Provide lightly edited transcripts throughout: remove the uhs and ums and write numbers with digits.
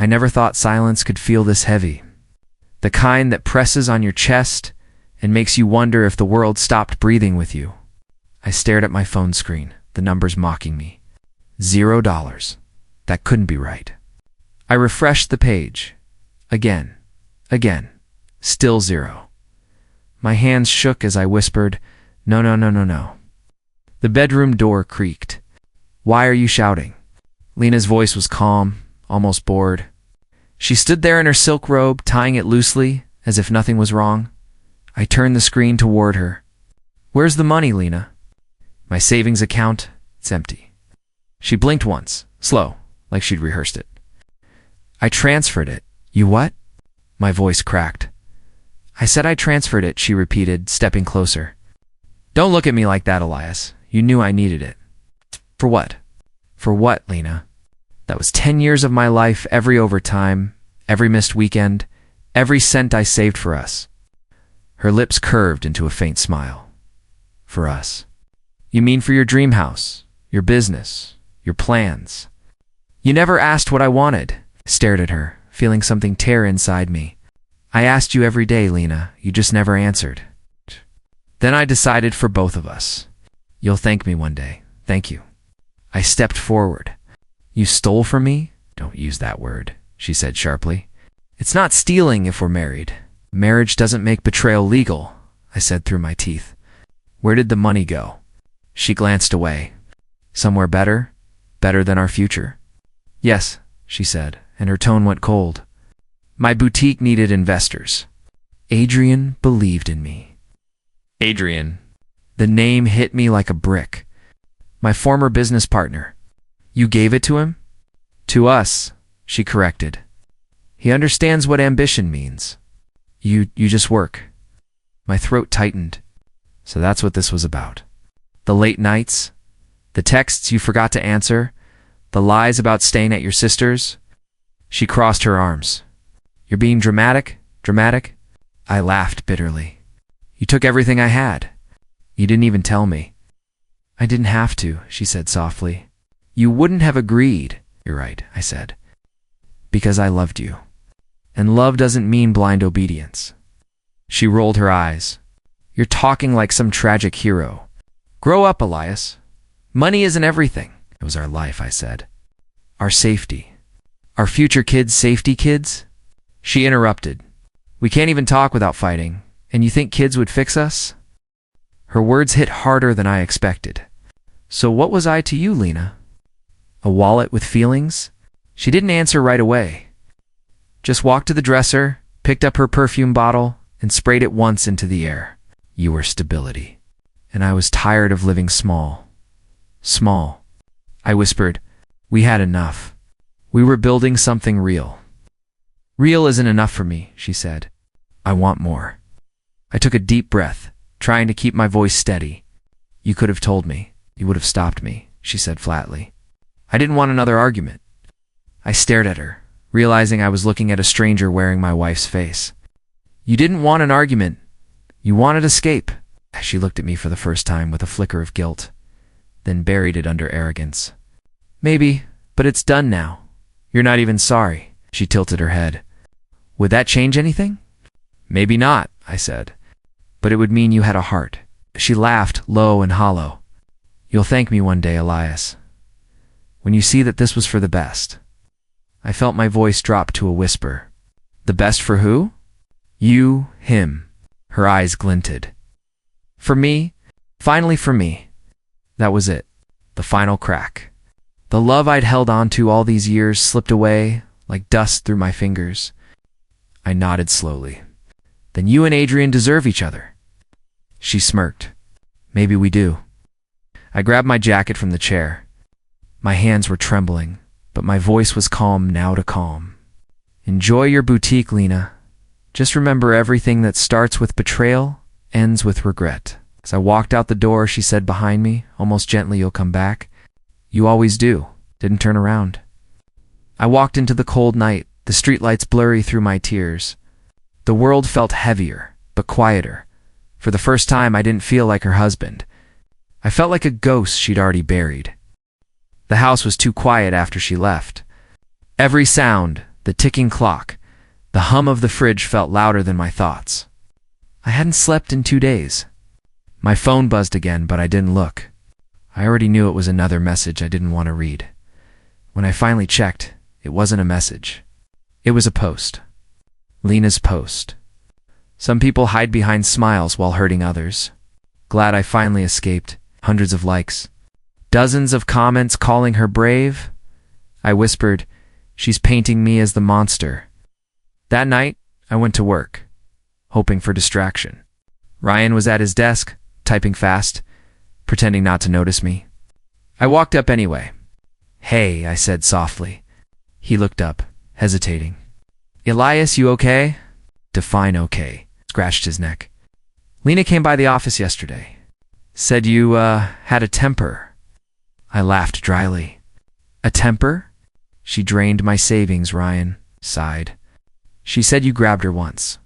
I never thought silence could feel this heavy. The kind that presses on your chest and makes you wonder if the world stopped breathing with you. I stared at my phone screen, the numbers mocking me. $0. That couldn't be right. I refreshed the page. Again. Still 0. My hands shook as I whispered, "No, no, no, no, no." The bedroom door creaked. "Why are you shouting?" Lena's voice was calm, almost bored. She stood there in her silk robe, tying it loosely, as if nothing was wrong. I turned the screen toward her. "Where's the money, Lena?" "My savings account, it's empty." She blinked once, slow, like she'd rehearsed it. "I transferred it." "You what?" My voice cracked. "I said I transferred it," she repeated, stepping closer. "Don't look at me like that, Elias. You knew I needed it." "For what?" "For what, Lena? That was 10 years of my life, every overtime, every missed weekend, every cent I saved for us." Her lips curved into a faint smile. "For us? You mean for your dream house, your business, your plans?" "You never asked what I wanted." I stared at her, feeling something tear inside me. "I asked you every day, Lena. You just never answered." "Then I decided for both of us. You'll thank me one day. Thank you." I stepped forward. "You stole from me?" "Don't use that word," she said sharply. "It's not stealing if we're married. Marriage doesn't make betrayal legal," I said through my teeth. "Where did the money go?" She glanced away. "Somewhere better? Better than our future?" "Yes," she said, and her tone went cold. "My boutique needed investors. Adrian believed in me." Adrian. The name hit me like a brick. My former business partner. "You gave it to him?" "To us," she corrected. "He understands what ambition means. You just work." My throat tightened. So that's what this was about. The late nights, the texts you forgot to answer, the lies about staying at your sister's. She crossed her arms. "You're being dramatic? Dramatic?" I laughed bitterly. "You took everything I had. You didn't even tell me." "I didn't have to," she said softly. "You wouldn't have agreed." "You're right," I said. "Because I loved you. And love doesn't mean blind obedience." She rolled her eyes. "You're talking like some tragic hero. Grow up, Elias. Money isn't everything." "It was our life," I said. "Our safety. Our future kids' safety, kids?" She interrupted. "We can't even talk without fighting, and you think kids would fix us?" Her words hit harder than I expected. "So what was I to you, Lena? A wallet with feelings?" She didn't answer right away. Just walked to the dresser, picked up her perfume bottle, and sprayed it once into the air. "You were stability. And I was tired of living small." "Small." I whispered. "We had enough. We were building something real." "Real isn't enough for me," she said. "I want more." I took a deep breath, trying to keep my voice steady. "You could have told me. You would have stopped me," she said flatly. I didn't want another argument. I stared at her, realizing I was looking at a stranger wearing my wife's face. "You didn't want an argument. You wanted escape." She looked at me for the first time with a flicker of guilt, then buried it under arrogance. "Maybe, but it's done now. You're not even sorry." She tilted her head. "Would that change anything?" "Maybe not," I said. "But it would mean you had a heart." She laughed, low and hollow. "You'll thank me one day, Elias. When you see that this was for the best." I felt my voice drop to a whisper. "The best for who?" "You, him." Her eyes glinted. "For me, finally for me." That was it, the final crack. The love I'd held on to all these years slipped away like dust through my fingers. I nodded slowly. "Then you and Adrian deserve each other." She smirked. "Maybe we do." I grabbed my jacket from the chair. My hands were trembling, but my voice was calm now to calm. "Enjoy your boutique, Lena. Just remember, everything that starts with betrayal ends with regret." As I walked out the door, she said behind me, almost gently, "You'll come back." "You always do." Didn't turn around. I walked into the cold night, the streetlights blurry through my tears. The world felt heavier, but quieter. For the first time, I didn't feel like her husband. I felt like a ghost she'd already buried. The house was too quiet after she left. Every sound, The ticking clock, the hum of the fridge felt louder than my thoughts. I hadn't slept in 2 days. My phone buzzed again, but I didn't look. I already knew it was another message I didn't want to read. When I finally checked, it wasn't a message. It was a post. Lena's post. Some people hide behind smiles while hurting others. Glad I finally escaped. Hundreds of likes. Dozens of comments calling her brave. I whispered, "She's painting me as the monster." That night, I went to work, hoping for distraction. Ryan was at his desk, typing fast, pretending not to notice me. I walked up anyway. "Hey," I said softly. He looked up, hesitating. "Elias, you okay?" Define okay. Scratched his neck. "Lena came by the office yesterday. Said you, had a temper." I laughed dryly. "A temper?" "She drained my savings," Ryan sighed. "She said you grabbed her once."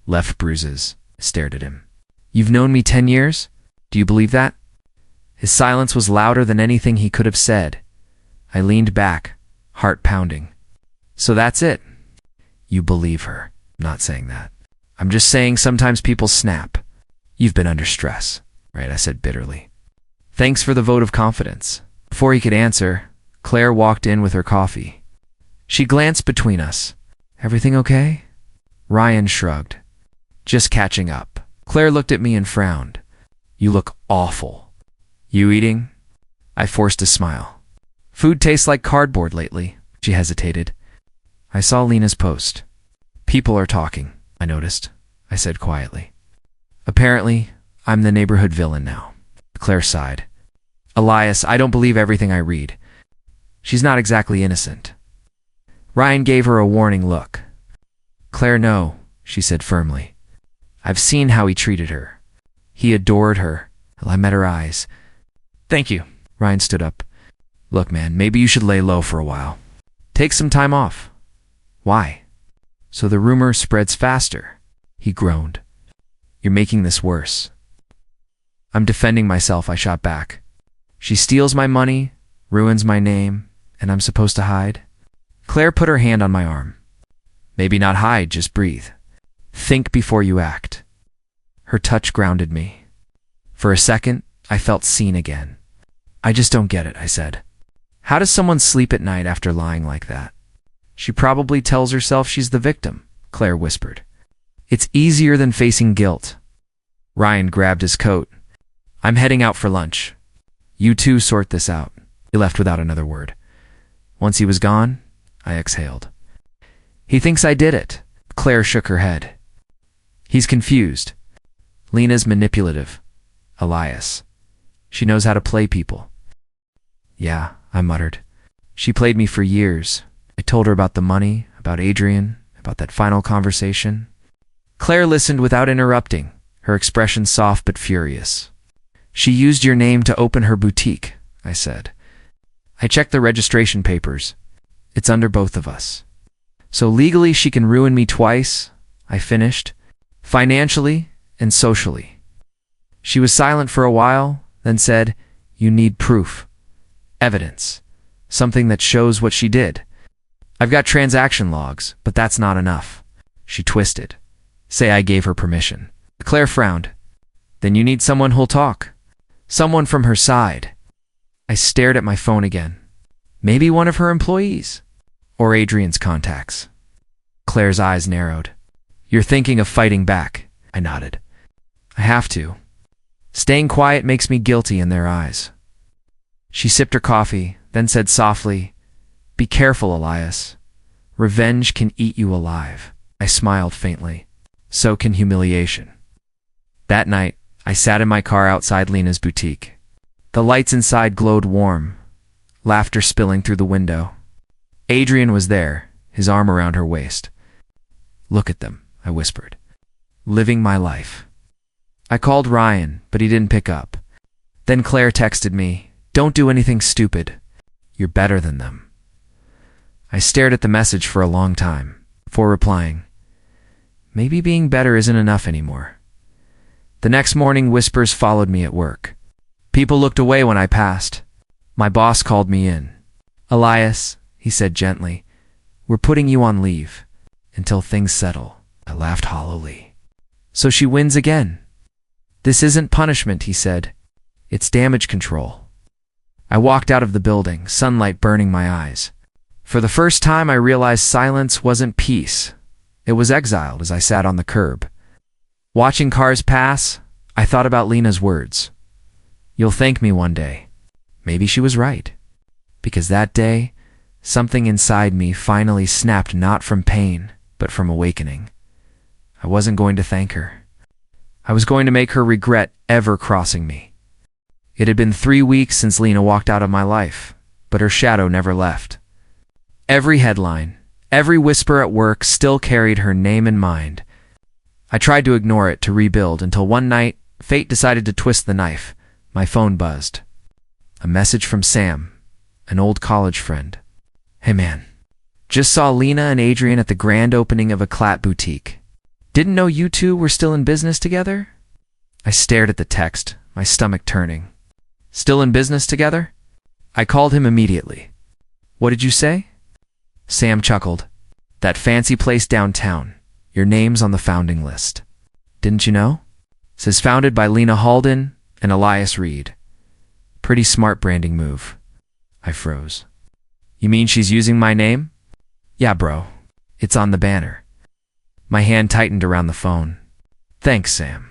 Left bruises. Stared at him. "You've known me 10 years? Do you believe that?" His silence was louder than anything he could have said. I leaned back, heart pounding. "So that's it? You believe her." "Not saying that. I'm just saying sometimes people snap. You've been under stress." "Right," I said bitterly. "Thanks for the vote of confidence." Before he could answer, Claire walked in with her coffee. She glanced between us. "Everything okay?" Ryan shrugged. "Just catching up." Claire looked at me and frowned. "You look awful." "You eating?" I forced a smile. "Food tastes like cardboard lately." She hesitated. I saw Lena's post. "People are talking," I noticed. I said quietly. "Apparently, I'm the neighborhood villain now." Claire sighed. "Elias, I don't believe everything I read. She's not exactly innocent." Ryan gave her a warning look. "Claire, no," she said firmly. "I've seen how he treated her. He adored her. I met her eyes." "Thank you." Ryan stood up. "Look, man, maybe you should lay low for a while. Take some time off." "Why?" "So the rumor spreads faster." He groaned. "You're making this worse." "I'm defending myself," I shot back. "She steals my money, ruins my name, and I'm supposed to hide?" Claire put her hand on my arm. "Maybe not hide, just breathe. Think before you act." Her touch grounded me. For a second, I felt seen again. "I just don't get it," I said. "How does someone sleep at night after lying like that?" "She probably tells herself she's the victim," Claire whispered. "It's easier than facing guilt." Ryan grabbed his coat. "I'm heading out for lunch. You two sort this out." He left without another word. Once he was gone, I exhaled. "He thinks I did it." Claire shook her head. "He's confused. Lena's manipulative. Elias. She knows how to play people." "Yeah," I muttered. "She played me for years. I told her about the money, about Adrian, about that final conversation." Claire listened without interrupting, her expression soft but furious. "She used your name to open her boutique," I said. "I checked the registration papers. It's under both of us. So legally she can ruin me twice," I finished, "financially and socially." She was silent for a while, then said, "You need proof. Evidence. Something that shows what she did." "I've got transaction logs, but that's not enough." She twisted. "Say I gave her permission." Claire frowned. "Then you need someone who'll talk. Someone from her side." I stared at my phone again. Maybe one of her employees. Or Adrian's contacts. Claire's eyes narrowed. "You're thinking of fighting back." I nodded. "I have to. Staying quiet makes me guilty in their eyes." She sipped her coffee, then said softly, "Be careful, Elias. Revenge can eat you alive." I smiled faintly. So can humiliation. That night, I sat in my car outside Lena's boutique. The lights inside glowed warm, laughter spilling through the window. Adrian was there, his arm around her waist. "Look at them," I whispered. "Living my life." I called Ryan, but he didn't pick up. Then Claire texted me, "Don't do anything stupid. You're better than them." I stared at the message for a long time, before replying. Maybe being better isn't enough anymore. The next morning, whispers followed me at work. People looked away when I passed. My boss called me in. "Elias," he said gently, We're putting you on leave until things settle. I laughed hollowly. So she wins again. This isn't punishment, he said. It's damage control. I walked out of the building, sunlight burning my eyes. For the first time, I realized silence wasn't peace. It was exiled as I sat on the curb. Watching cars pass, I thought about Lena's words. You'll thank me one day. Maybe she was right. Because that day, something inside me finally snapped, not from pain, but from awakening. I wasn't going to thank her. I was going to make her regret ever crossing me. It had been 3 weeks since Lena walked out of my life, but her shadow never left. Every headline, every whisper at work still carried her name in mind. I tried to ignore it, to rebuild, until one night, fate decided to twist the knife. My phone buzzed. A message from Sam, an old college friend. Hey man, just saw Lena and Adrian at the grand opening of a Clat boutique. Didn't know you two were still in business together? I stared at the text, my stomach turning. Still in business together? I called him immediately. What did you say? Sam chuckled. That fancy place downtown. Your name's on the founding list. Didn't you know? Says founded by Lena Halden and Elias Reed. Pretty smart branding move. I froze. You mean she's using my name? Yeah, bro. It's on the banner. My hand tightened around the phone. Thanks, Sam.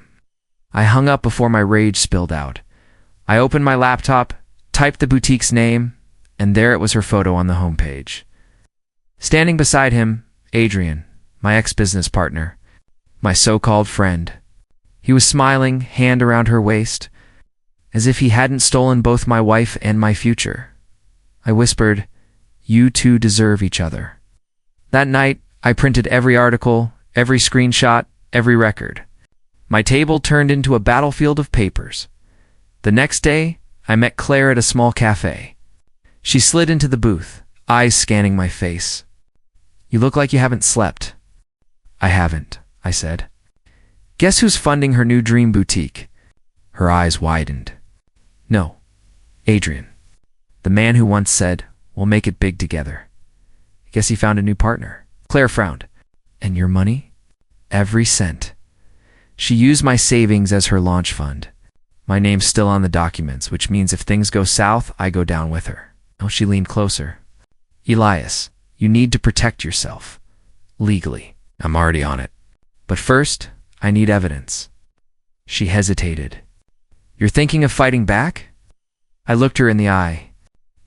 I hung up before my rage spilled out. I opened my laptop, typed the boutique's name, and there it was, her photo on the homepage. Standing beside him, Adrian, my ex-business partner, my so-called friend. He was smiling, hand around her waist, as if he hadn't stolen both my wife and my future. I whispered, "You two deserve each other." That night, I printed every article, every screenshot, every record. My table turned into a battlefield of papers. The next day, I met Claire at a small cafe. She slid into the booth, eyes scanning my face. You look like you haven't slept. I haven't, I said. Guess who's funding her new dream boutique? Her eyes widened. No, Adrian. The man who once said, we'll make it big together. Guess he found a new partner. Claire frowned. And your money? Every cent. She used my savings as her launch fund. My name's still on the documents, which means if things go south, I go down with her. Oh, she leaned closer. Elias, you need to protect yourself. Legally. I'm already on it. But first, I need evidence. She hesitated. You're thinking of fighting back? I looked her in the eye.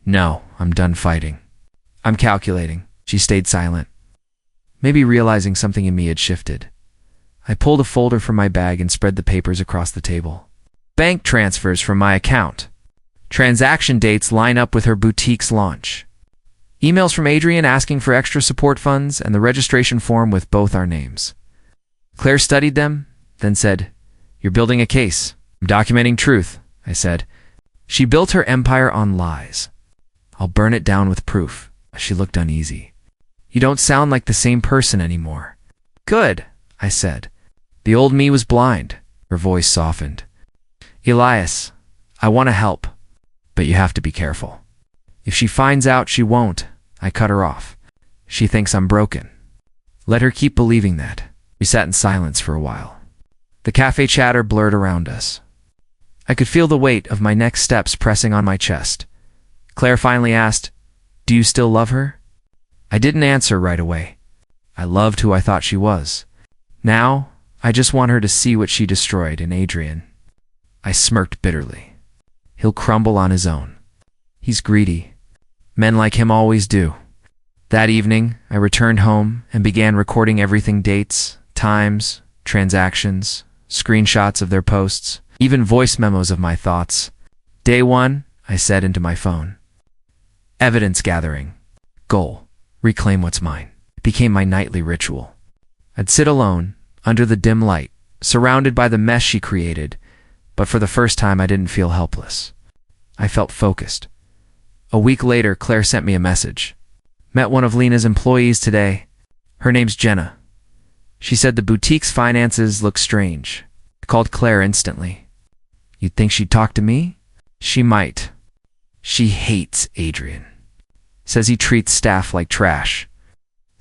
No, I'm done fighting. I'm calculating. She stayed silent. Maybe realizing something in me had shifted. I pulled a folder from my bag and spread the papers across the table. Bank transfers from my account. Transaction dates line up with her boutique's launch. Emails from Adrian asking for extra support funds and the registration form with both our names. Claire studied them, then said, You're building a case. I'm documenting truth, I said. She built her empire on lies. I'll burn it down with proof. She looked uneasy. You don't sound like the same person anymore. Good, I said. The old me was blind. Her voice softened. Elias, I want to help, but you have to be careful. If she finds out, she won't. I cut her off. She thinks I'm broken. Let her keep believing that. We sat in silence for a while. The cafe chatter blurred around us. I could feel the weight of my next steps pressing on my chest. Claire finally asked, Do you still love her? I didn't answer right away. I loved who I thought she was. Now, I just want her to see what she destroyed in Adrian. I smirked bitterly. He'll crumble on his own. He's greedy. Men like him always do. That evening, I returned home and began recording everything: dates, times, transactions, screenshots of their posts, even voice memos of my thoughts. Day 1, I said into my phone. Evidence gathering. Goal. Reclaim what's mine. It became my nightly ritual. I'd sit alone, under the dim light, surrounded by the mess she created, but for the first time I didn't feel helpless. I felt focused. A week later, Claire sent me a message. Met one of Lena's employees today. Her name's Jenna. She said the boutique's finances look strange. I called Claire instantly. You'd think she'd talk to me? She might. She hates Adrian. Says he treats staff like trash.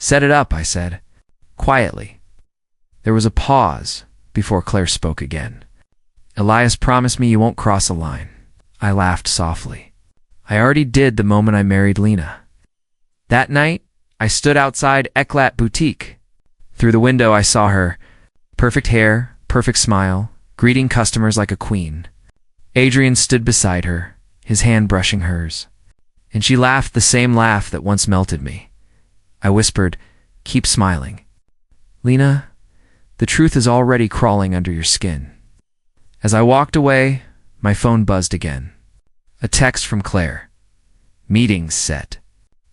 Set it up, I said, quietly. There was a pause before Claire spoke again. Elias, promise me you won't cross a line. I laughed softly. I already did the moment I married Lena. That night, I stood outside Eclat Boutique. Through the window, I saw her. Perfect hair, perfect smile, greeting customers like a queen. Adrian stood beside her, his hand brushing hers. And she laughed the same laugh that once melted me. I whispered, "Keep smiling. Lena, the truth is already crawling under your skin." As I walked away, my phone buzzed again. A text from Claire. "Meetings set.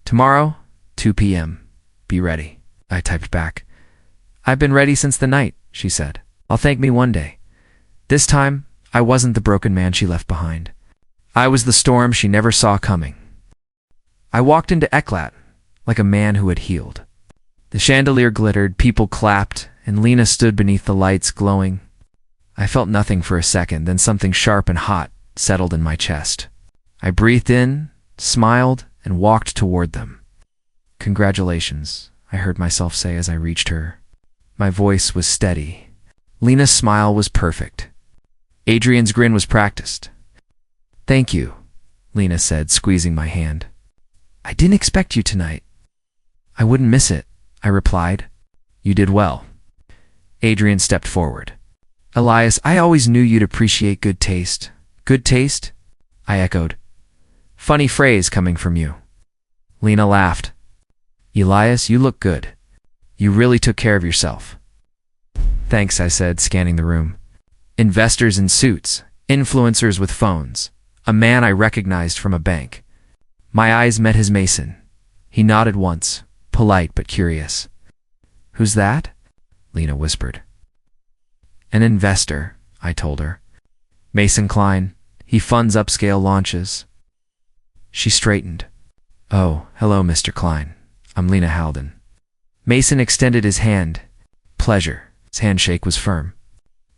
Tomorrow, 2 p.m. Be ready." I typed back. "I've been ready since the night," she said. "I'll thank me one day." This time, I wasn't the broken man she left behind. I was the storm she never saw coming. I walked into Eclat like a man who had healed. The chandelier glittered, people clapped, and Lena stood beneath the lights, glowing. I felt nothing for a second, then something sharp and hot settled in my chest. I breathed in, smiled, and walked toward them. "Congratulations," I heard myself say as I reached her. My voice was steady. Lena's smile was perfect. Adrian's grin was practiced. "Thank you," Lena said, squeezing my hand. "I didn't expect you tonight." "I wouldn't miss it," I replied. "You did well." Adrian stepped forward. "Elias, I always knew you'd appreciate good taste." "Good taste?" I echoed. "Funny phrase coming from you." Lena laughed. "Elias, you look good. You really took care of yourself." "Thanks," I said, scanning the room. Investors in suits, influencers with phones, a man I recognized from a bank. My eyes met his. Mason. He nodded once, polite but curious. "Who's that?" Lena whispered. "An investor," I told her. "Mason Klein. He funds upscale launches." She straightened. "Oh, hello, Mr. Klein. I'm Lena Halden." Mason extended his hand. "Pleasure." His handshake was firm.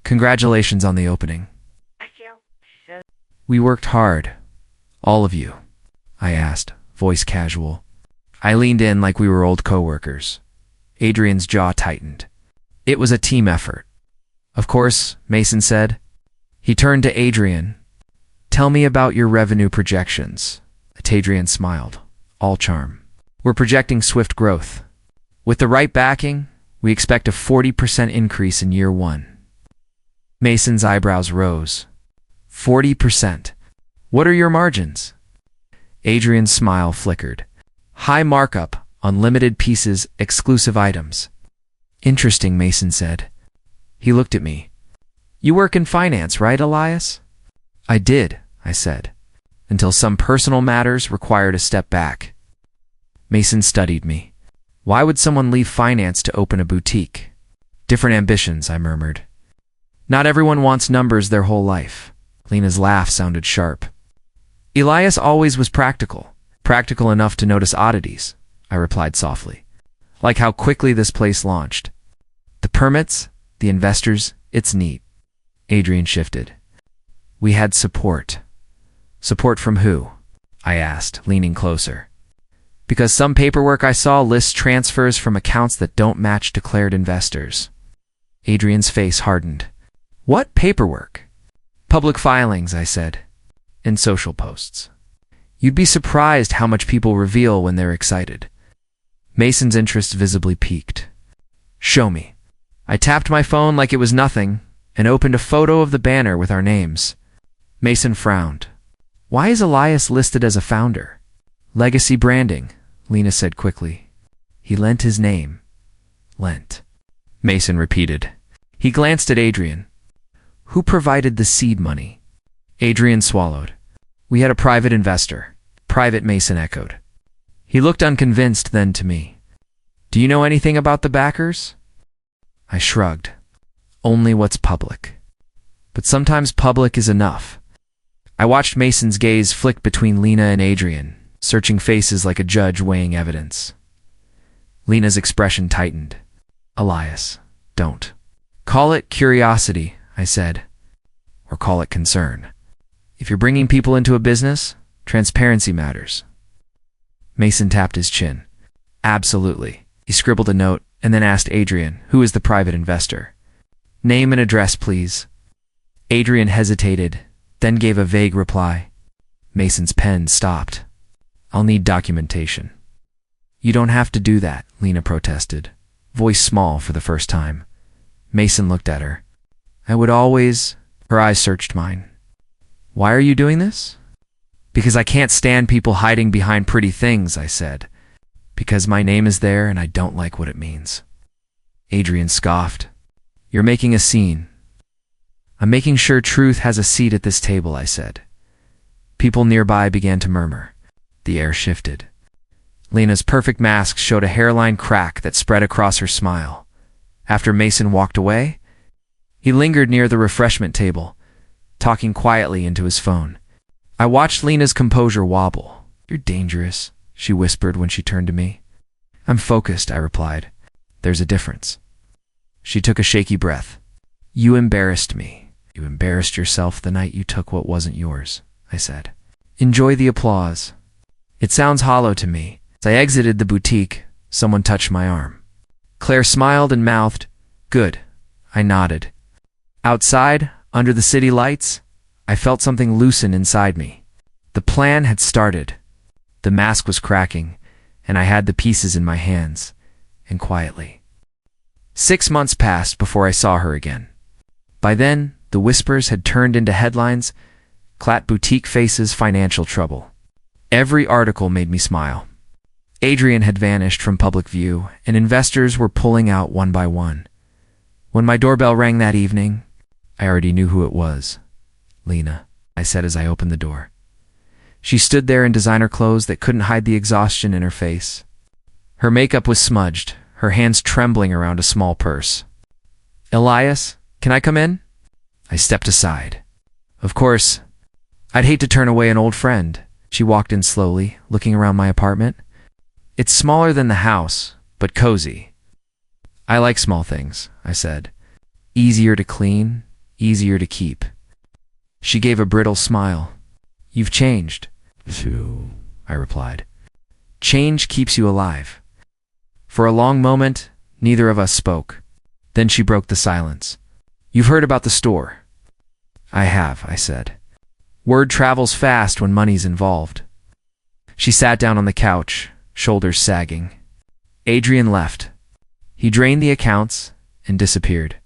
"Congratulations on the opening." "We worked hard. All of you?" I asked, voice casual. I leaned in like we were old co-workers. Adrian's jaw tightened. It was a team effort. "Of course," Mason said. He turned to Adrian. "Tell me about your revenue projections." Adrian smiled, all charm. "We're projecting swift growth. With the right backing, we expect a 40% increase in year one." Mason's eyebrows rose. 40%. What are your margins? Adrian's smile flickered. "High markup on limited pieces, exclusive items." "Interesting," Mason said. He looked at me. "You work in finance, right, Elias?" "I did," I said, until some personal matters required a step back. Mason studied me. "Why would someone leave finance to open a boutique?" "Different ambitions," I murmured. "Not everyone wants numbers their whole life." Lena's laugh sounded sharp. "Elias always was practical. Practical enough to notice oddities," I replied softly. "Like how quickly this place launched. The permits, the investors, it's neat." Adrian shifted. "We had support." "Support from who?" I asked, leaning closer. "Because some paperwork I saw lists transfers from accounts that don't match declared investors." Adrian's face hardened. "What paperwork?" "Public filings," I said, "and social posts. You'd be surprised how much people reveal when they're excited." Mason's interest visibly peaked. "Show me." I tapped my phone like it was nothing and opened a photo of the banner with our names. Mason frowned. "Why is Elias listed as a founder?" "Legacy branding," Lena said quickly. "He lent his name." "Lent," Mason repeated. He glanced at Adrian. "Who provided the seed money?" Adrian swallowed. "We had a private investor." "Private," Mason echoed. He looked unconvinced, then to me. "Do you know anything about the backers?" I shrugged. "Only what's public." But sometimes public is enough. I watched Mason's gaze flick between Lena and Adrian, searching faces like a judge weighing evidence. Lena's expression tightened. "Elias, don't." "Call it curiosity," I said, "or call it concern. If you're bringing people into a business, transparency matters." Mason tapped his chin. "Absolutely." He scribbled a note and then asked Adrian, who is the private investor. Name and address, please. Adrian hesitated, then gave a vague reply. Mason's pen stopped. I'll need documentation. You don't have to do that, Lena protested, voice small for the first time. Mason looked at her. I would always... Her eyes searched mine. Why are you doing this? Because I can't stand people hiding behind pretty things, I said. Because my name is there and I don't like what it means. Adrian scoffed. You're making a scene. I'm making sure truth has a seat at this table, I said. People nearby began to murmur. The air shifted. Lena's perfect mask showed a hairline crack that spread across her smile. After Mason walked away, he lingered near the refreshment table, talking quietly into his phone. I watched Lena's composure wobble. You're dangerous, she whispered when she turned to me. I'm focused, I replied. There's a difference. She took a shaky breath. You embarrassed me. You embarrassed yourself the night you took what wasn't yours, I said. Enjoy the applause. It sounds hollow to me. As I exited the boutique, someone touched my arm. Claire smiled and mouthed, Good. I nodded. Outside, under the city lights, I felt something loosen inside me. The plan had started. The mask was cracking, and I had the pieces in my hands, and quietly. 6 months passed before I saw her again. By then, the whispers had turned into headlines, Clat boutique faces financial trouble. Every article made me smile. Adrian had vanished from public view, and investors were pulling out one by one. When my doorbell rang that evening, I already knew who it was. Lena, I said as I opened the door. She stood there in designer clothes that couldn't hide the exhaustion in her face. Her makeup was smudged, her hands trembling around a small purse. Elias, can I come in? I stepped aside. Of course, I'd hate to turn away an old friend. She walked in slowly, looking around my apartment. It's smaller than the house, but cozy. I like small things, I said. Easier to clean, easier to keep. She gave a brittle smile. You've changed. Phew, I replied. Change keeps you alive. For a long moment, neither of us spoke. Then she broke the silence. You've heard about the store. I have, I said. Word travels fast when money's involved. She sat down on the couch, shoulders sagging. Adrian left. He drained the accounts and disappeared.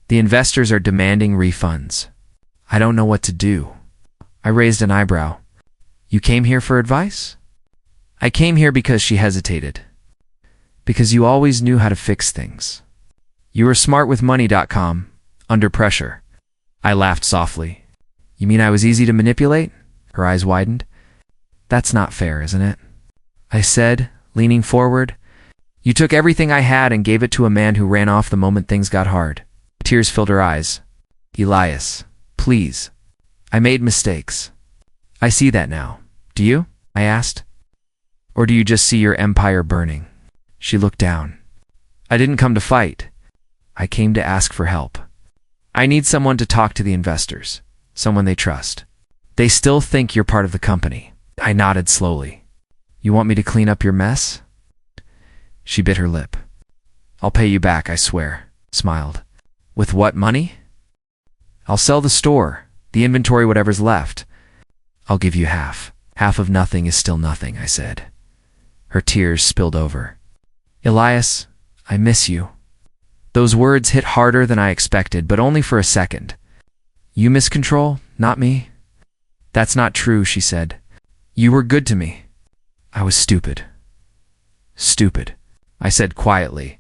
The investors are demanding refunds. I don't know what to do. I raised an eyebrow. You came here for advice? I came here because she hesitated. Because you always knew how to fix things. You were smart with money.com, under pressure. I laughed softly. You mean I was easy to manipulate? Her eyes widened. That's not fair, isn't it? I said, leaning forward. You took everything I had and gave it to a man who ran off the moment things got hard. Tears filled her eyes. Elias, please. I made mistakes. I see that now. Do you? I asked. Or do you just see your empire burning? She looked down. I didn't come to fight. I came to ask for help. I need someone to talk to the investors, someone they trust. They still think you're part of the company. I nodded slowly. You want me to clean up your mess? She bit her lip. I'll pay you back, I swear, smiled. With what money? I'll sell the store, the inventory, whatever's left. I'll give you half. Half of nothing is still nothing, I said. Her tears spilled over. Elias, I miss you. Those words hit harder than I expected, but only for a second. You miss control, not me? That's not true, she said. You were good to me. I was stupid. Stupid, I said quietly.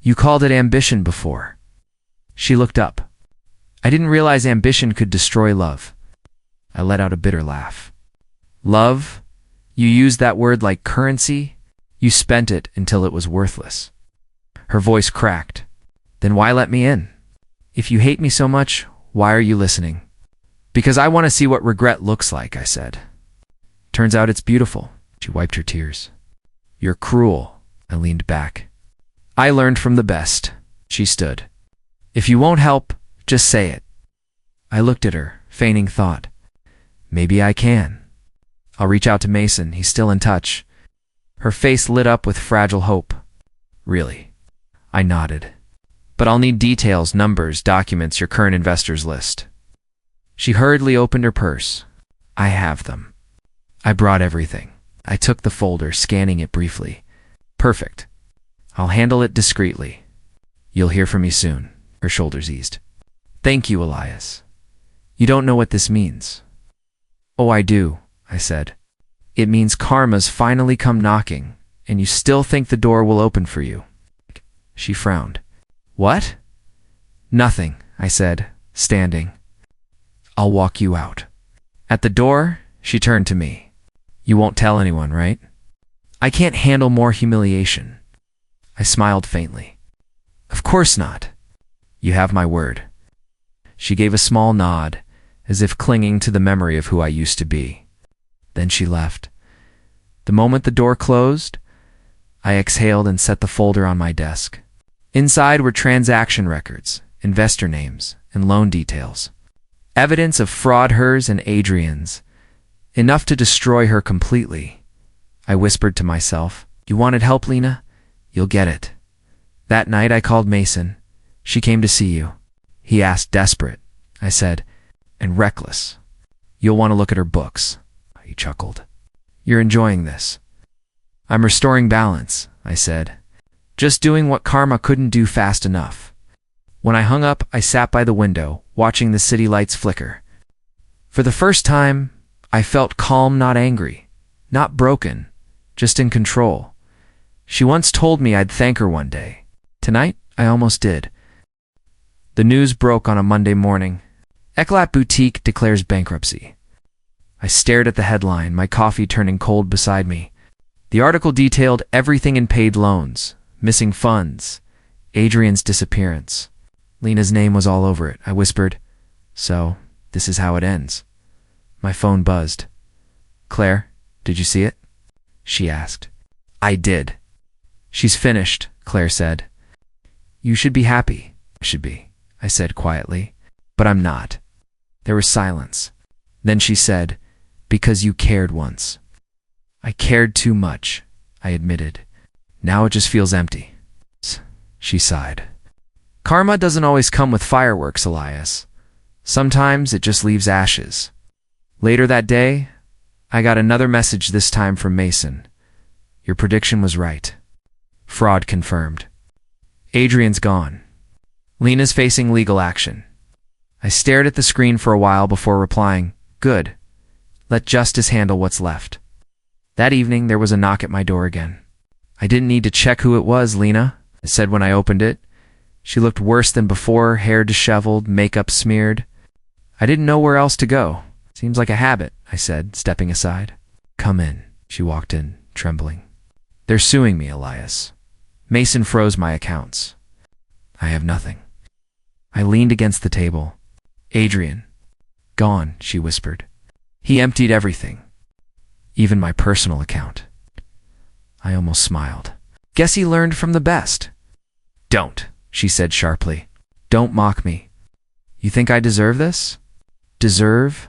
You called it ambition before. She looked up. I didn't realize ambition could destroy love. I let out a bitter laugh. Love? You used that word like currency? You spent it until it was worthless. Her voice cracked. Then why let me in? If you hate me so much, why are you listening? Because I want to see what regret looks like, I said. Turns out it's beautiful. She wiped her tears. You're cruel. I leaned back. I learned from the best. She stood. If you won't help, just say it. I looked at her, feigning thought. Maybe I can. I'll reach out to Mason. He's still in touch. Her face lit up with fragile hope. Really? I nodded. But I'll need details, numbers, documents, your current investors list. She hurriedly opened her purse. I have them. I brought everything. I took the folder, scanning it briefly. Perfect. I'll handle it discreetly. You'll hear from me soon. Her shoulders eased. Thank you, Elias. You don't know what this means. Oh, I do, I said. It means karma's finally come knocking, and you still think the door will open for you. She frowned. What? Nothing, I said, standing. I'll walk you out. At the door, she turned to me. You won't tell anyone, right? I can't handle more humiliation. I smiled faintly. Of course not. You have my word. She gave a small nod, as if clinging to the memory of who I used to be. Then she left. The moment the door closed, I exhaled and set the folder on my desk. Inside were transaction records, investor names, and loan details. Evidence of fraud, hers and Adrian's. Enough to destroy her completely. I whispered to myself, You wanted help, Lena? You'll get it. That night I called Mason. She came to see you. He asked, desperate, I said, and reckless. You'll want to look at her books. He chuckled. You're enjoying this. I'm restoring balance, I said. Just doing what karma couldn't do fast enough. When I hung up, I sat by the window, watching the city lights flicker. For the first time, I felt calm, not angry, not broken, just in control. She once told me I'd thank her one day. Tonight, I almost did. The news broke on a Monday morning. Eclat Boutique declares bankruptcy. I stared at the headline, my coffee turning cold beside me. The article detailed everything in paid loans, missing funds, Adrian's disappearance. Lena's name was all over it. I whispered, So, this is how it ends. My phone buzzed. Claire, did you see it? She asked. I did. She's finished, Claire said. You should be happy. I should be, I said quietly. But I'm not. There was silence. Then she said, Because you cared once. I cared too much, I admitted. Now it just feels empty. She sighed. Karma doesn't always come with fireworks, Elias. Sometimes it just leaves ashes. Later that day, I got another message, this time from Mason. Your prediction was right. Fraud confirmed. Adrian's gone. Lena's facing legal action. I stared at the screen for a while before replying, Good. Let justice handle what's left. That evening, there was a knock at my door again. I didn't need to check who it was, Lena, I said when I opened it. She looked worse than before, hair disheveled, makeup smeared. I didn't know where else to go. Seems like a habit, I said, stepping aside. Come in. She walked in, trembling. They're suing me, Elias. Mason froze my accounts. I have nothing. I leaned against the table. Adrian. Gone, she whispered. He emptied everything. Even my personal account. I almost smiled. Guess he learned from the best. Don't, she said sharply. Don't mock me. You think I deserve this? Deserve?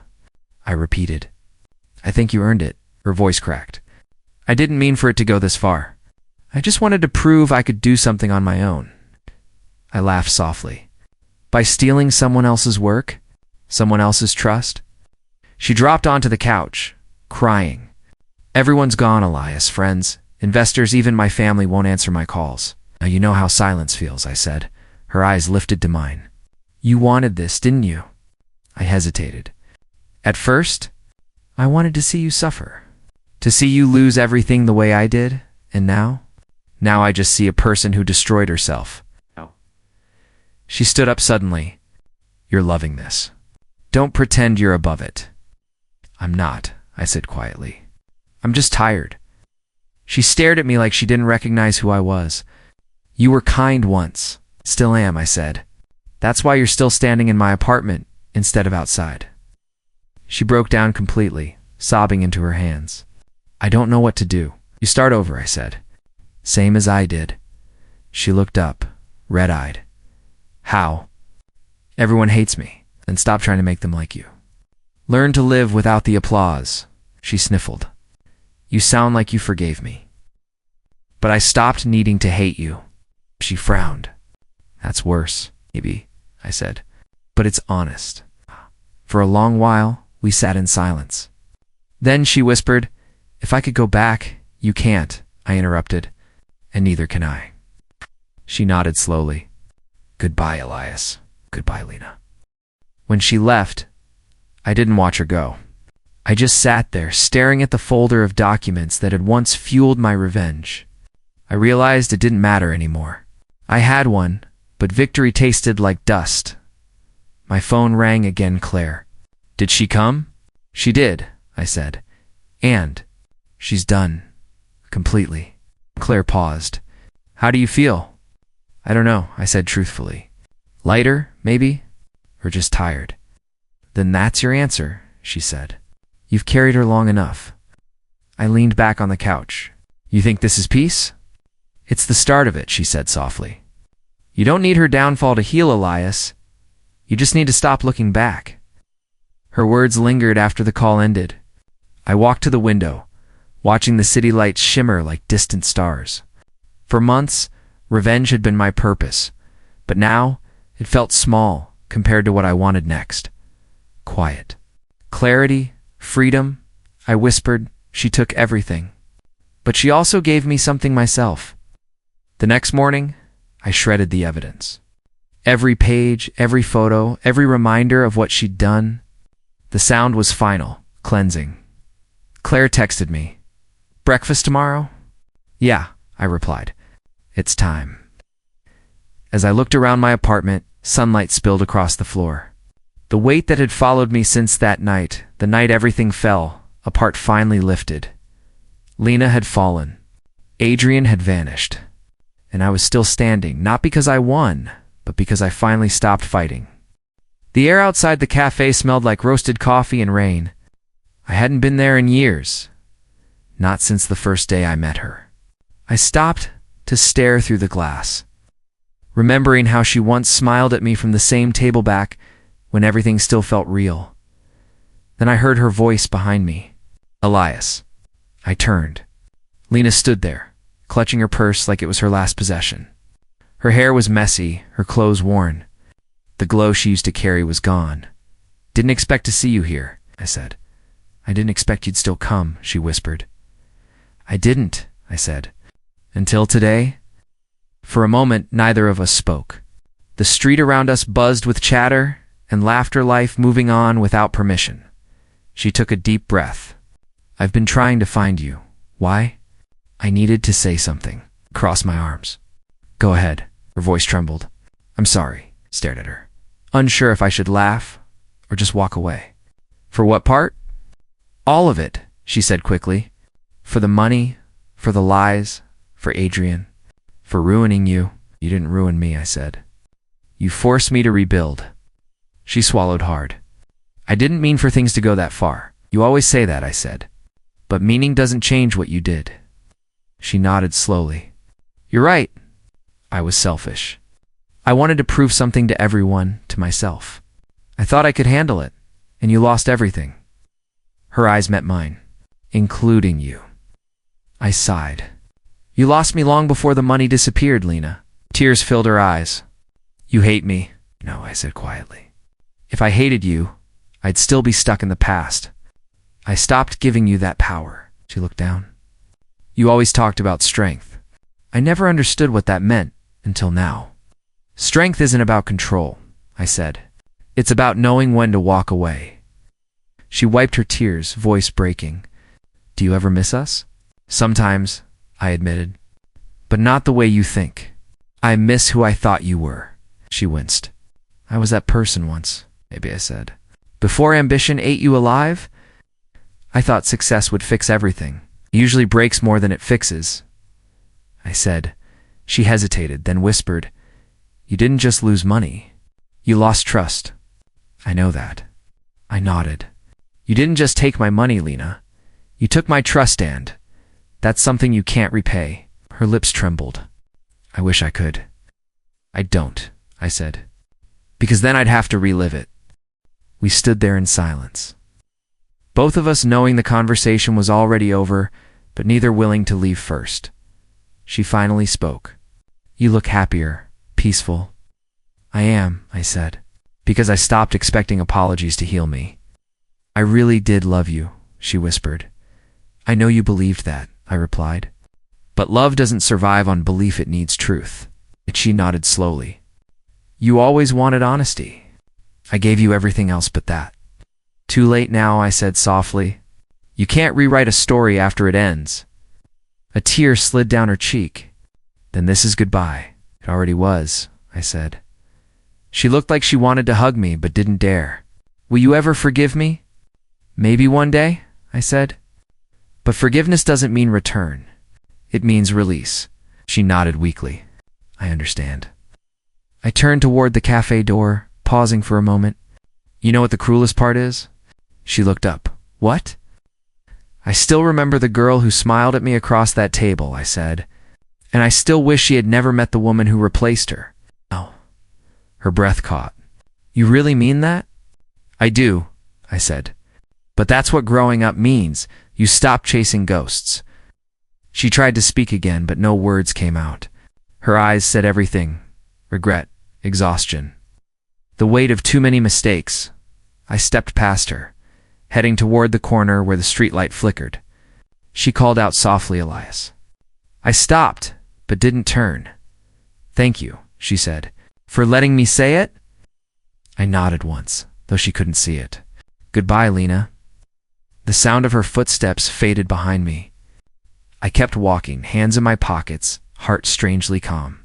I repeated. I think you earned it. Her voice cracked. I didn't mean for it to go this far. I just wanted to prove I could do something on my own. I laughed softly. By stealing someone else's work? Someone else's trust? She dropped onto the couch, crying. Everyone's gone, Elias, friends, investors, even my family won't answer my calls. Now you know how silence feels, I said. Her eyes lifted to mine. You wanted this, didn't you? I hesitated. At first, I wanted to see you suffer. To see you lose everything the way I did. And now? Now I just see a person who destroyed herself. No. She stood up suddenly. You're loving this. Don't pretend you're above it. I'm not, I said quietly. I'm just tired. She stared at me like she didn't recognize who I was. You were kind once. Still am, I said. That's why you're still standing in my apartment instead of outside. She broke down completely, sobbing into her hands. I don't know what to do. You start over, I said. Same as I did. She looked up, red-eyed. How? Everyone hates me. Then stop trying to make them like you. Learn to live without the applause. She sniffled. You sound like you forgave me. But I stopped needing to hate you. She frowned. That's worse, maybe, I said. But it's honest. For a long while, we sat in silence. Then she whispered, "If I could go back, you can't," I interrupted. "And neither can I." She nodded slowly. "Goodbye, Elias. Goodbye, Lena." When she left, I didn't watch her go. I just sat there, staring at the folder of documents that had once fueled my revenge. I realized it didn't matter anymore. I had one, but victory tasted like dust. My phone rang again. Claire. "Did she come?" "She did," I said. "And she's done. Completely." Claire paused. "How do you feel?" "I don't know," I said truthfully. "Lighter, maybe? Or just tired?" "Then that's your answer," she said. "You've carried her long enough." I leaned back on the couch. "You think this is peace?" "It's the start of it," she said softly. "You don't need her downfall to heal, Elias. You just need to stop looking back." Her words lingered after the call ended. I walked to the window, watching the city lights shimmer like distant stars. For months, revenge had been my purpose, but now it felt small compared to what I wanted next. Quiet. Clarity, freedom, I whispered. She took everything. But she also gave me something myself. The next morning, I shredded the evidence. Every page, every photo, every reminder of what she'd done. The sound was final, cleansing. Claire texted me. "Breakfast tomorrow?" "Yeah," I replied. "It's time." As I looked around my apartment, sunlight spilled across the floor. The weight that had followed me since that night, the night everything fell apart, finally lifted. Lena had fallen. Adrian had vanished. And I was still standing, not because I won, but because I finally stopped fighting. The air outside the cafe smelled like roasted coffee and rain. I hadn't been there in years. Not since the first day I met her. I stopped to stare through the glass, remembering how she once smiled at me from the same table back when everything still felt real. Then I heard her voice behind me. "Elias." I turned. Lena stood there, clutching her purse like it was her last possession. Her hair was messy, her clothes worn. The glow she used to carry was gone. "Didn't expect to see you here," I said. "I didn't expect you'd still come," she whispered. "I didn't," I said. "Until today?" For a moment, neither of us spoke. The street around us buzzed with chatter and laughter, life moving on without permission. She took a deep breath. "I've been trying to find you. Why?" I needed to say something. Crossed my arms. "Go ahead." Her voice trembled. "I'm sorry." Stared at her, unsure if I should laugh or just walk away. "For what part?" "All of it," she said quickly. "For the money, for the lies, for Adrian, for ruining you." "You didn't ruin me," I said. "You forced me to rebuild." She swallowed hard. "I didn't mean for things to go that far." "You always say that," I said. "But meaning doesn't change what you did." She nodded slowly. "You're right. I was selfish. I wanted to prove something to everyone, to myself. I thought I could handle it, and you lost everything." Her eyes met mine. "Including you." I sighed. "You lost me long before the money disappeared, Lena." Tears filled her eyes. "You hate me." "No," I said quietly. "If I hated you, I'd still be stuck in the past. I stopped giving you that power." She looked down. "You always talked about strength. I never understood what that meant until now." "Strength isn't about control," I said. "It's about knowing when to walk away." She wiped her tears, voice breaking. "Do you ever miss us?" "Sometimes," I admitted. "But not the way you think. I miss who I thought you were." She winced. "I was that person once," maybe I said. "Before ambition ate you alive? I thought success would fix everything. It usually breaks more than it fixes." I said. She hesitated, then whispered, "You didn't just lose money. You lost trust." "I know that." I nodded. "You didn't just take my money, Lena. You took my trust, and that's something you can't repay." Her lips trembled. "I wish I could." "I don't," I said, "because then I'd have to relive it." We stood there in silence, both of us knowing the conversation was already over, but neither willing to leave first. She finally spoke. You look happier, peaceful. I am, I said, because I stopped expecting apologies to heal me. I really did love you, she whispered. I know you believed that, I replied. But love doesn't survive on belief, it needs truth. She nodded slowly. You always wanted honesty. I gave you everything else but that. Too late now, I said softly. You can't rewrite a story after it ends. A tear slid down her cheek. Then this is goodbye. It already was, I said. She looked like she wanted to hug me, but didn't dare. Will you ever forgive me? Maybe one day, I said. But forgiveness doesn't mean return. It means release. She nodded weakly. I understand. I turned toward the cafe door, pausing for a moment. You know what the cruelest part is? She looked up. What? I still remember the girl who smiled at me across that table, I said. And I still wish she had never met the woman who replaced her. Oh. Her breath caught. You really mean that? I do, I said. But that's what growing up means. You stop chasing ghosts. She tried to speak again, but no words came out. Her eyes said everything. Regret, exhaustion. The weight of too many mistakes. I stepped past her, heading toward the corner where the streetlight flickered. She called out softly, Elias. I stopped, but didn't turn. Thank you, she said, for letting me say it? I nodded once, though she couldn't see it. Goodbye, Lena. The sound of her footsteps faded behind me. I kept walking, hands in my pockets, heart strangely calm.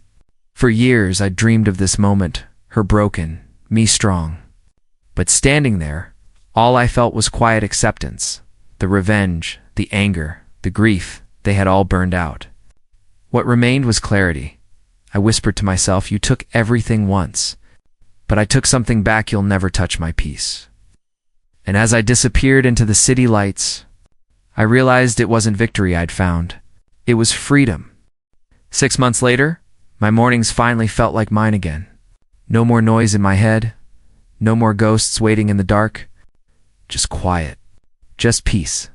For years I'd dreamed of this moment, her broken, me strong. But standing there, all I felt was quiet acceptance. The revenge, the anger, the grief, they had all burned out. What remained was clarity. I whispered to myself, you took everything once, but I took something back, you'll never touch my peace. And as I disappeared into the city lights, I realized it wasn't victory I'd found. It was freedom. 6 months later, my mornings finally felt like mine again. No more noise in my head. No more ghosts waiting in the dark. Just quiet. Just peace.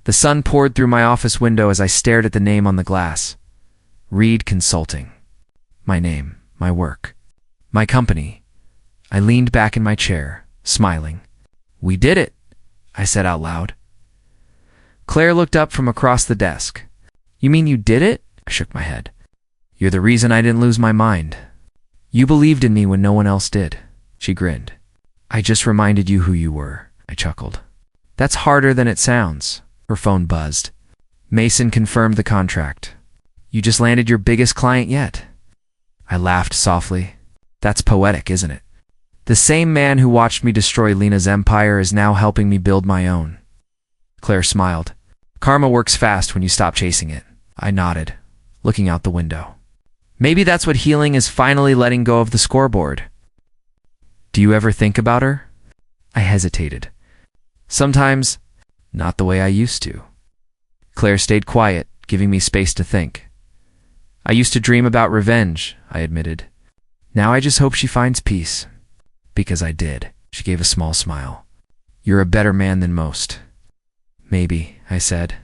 The sun poured through my office window as I stared at the name on the glass. Reed Consulting. My name, my work, my company. I leaned back in my chair, smiling. We did it, I said out loud. Claire looked up from across the desk. You mean you did it? I shook my head. You're the reason I didn't lose my mind. You believed in me when no one else did. She grinned. I just reminded you who you were, I chuckled. That's harder than it sounds. Her phone buzzed. Mason confirmed the contract. You just landed your biggest client yet. I laughed softly. That's poetic, isn't it? The same man who watched me destroy Lena's empire is now helping me build my own. Claire smiled. Karma works fast when you stop chasing it. I nodded, looking out the window. Maybe that's what healing is, finally letting go of the scoreboard. Do you ever think about her? I hesitated. Sometimes, not the way I used to. Claire stayed quiet, giving me space to think. I used to dream about revenge, I admitted. Now I just hope she finds peace. Because I did. She gave a small smile. You're a better man than most. Maybe, I said.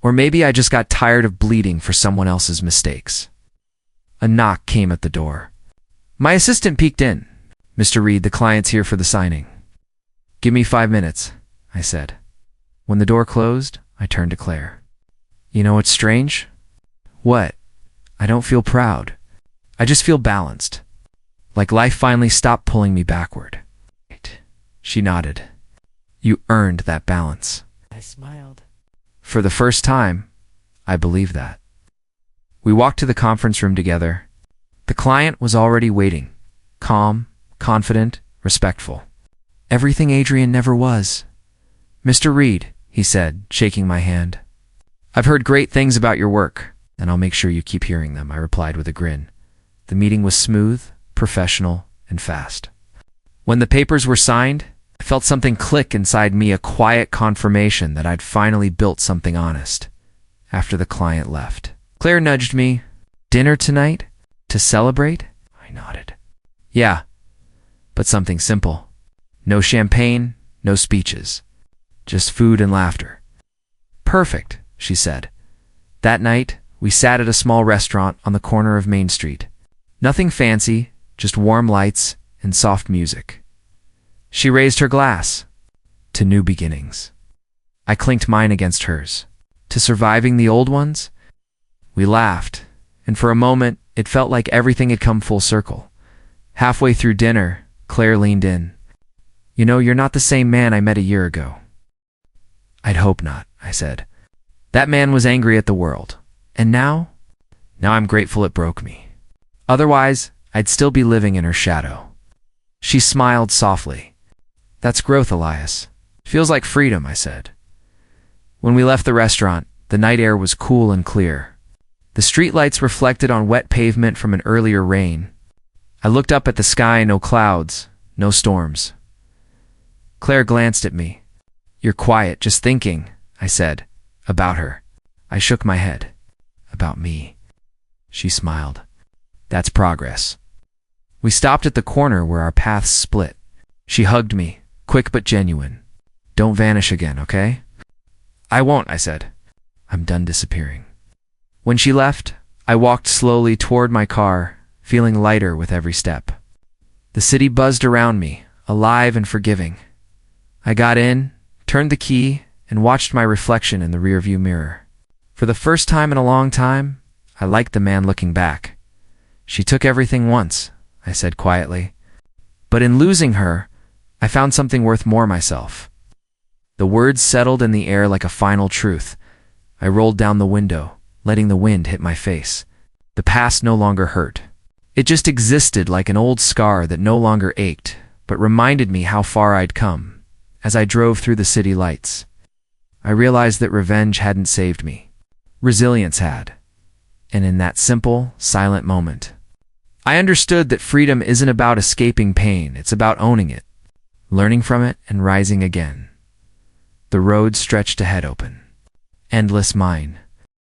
Or maybe I just got tired of bleeding for someone else's mistakes. A knock came at the door. My assistant peeked in. Mr. Reed, the client's here for the signing. Give me 5 minutes, I said. When the door closed, I turned to Claire. You know what's strange? What? I don't feel proud. I just feel balanced. Like life finally stopped pulling me backward. She nodded. You earned that balance. I smiled. For the first time, I believe that. We walked to the conference room together. The client was already waiting. Calm, confident, respectful. Everything Adrian never was. Mr. Reed, he said, shaking my hand. I've heard great things about your work, and I'll make sure you keep hearing them, I replied with a grin. The meeting was smooth, professional, and fast. When the papers were signed, I felt something click inside me, a quiet confirmation that I'd finally built something honest. After the client left, Claire nudged me. Dinner tonight? To celebrate? I nodded. Yeah, but something simple. No champagne, no speeches. Just food and laughter. Perfect, she said. That night, We sat at a small restaurant on the corner of Main Street. Nothing fancy, just warm lights and soft music. She raised her glass. To new beginnings. I clinked mine against hers. To surviving the old ones? We laughed, and for a moment, it felt like everything had come full circle. Halfway through dinner, Claire leaned in. You know, you're not the same man I met a year ago. I'd hope not, I said. That man was angry at the world. And now? Now I'm grateful it broke me. Otherwise, I'd still be living in her shadow. She smiled softly. That's growth, Elias. Feels like freedom, I said. When we left the restaurant, the night air was cool and clear. The streetlights reflected on wet pavement from an earlier rain. I looked up at the sky, no clouds, no storms. Claire glanced at me. You're quiet, just thinking, I said. About her. I shook my head. About me. She smiled. That's progress. We stopped at the corner where our paths split. She hugged me, quick but genuine. Don't vanish again, okay? I won't, I said. I'm done disappearing. When she left, I walked slowly toward my car, feeling lighter with every step. The city buzzed around me, alive and forgiving. I got in, turned the key, and watched my reflection in the rearview mirror. For the first time in a long time, I liked the man looking back. She took everything once, I said quietly. But in losing her, I found something worth more myself. The words settled in the air like a final truth. I rolled down the window, letting the wind hit my face. The past no longer hurt. It just existed like an old scar that no longer ached, but reminded me how far I'd come. As I drove through the city lights, I realized that revenge hadn't saved me. Resilience had. And in that simple, silent moment, I understood that freedom isn't about escaping pain, it's about owning it, learning from it, and rising again. The road stretched ahead open. Endless mine.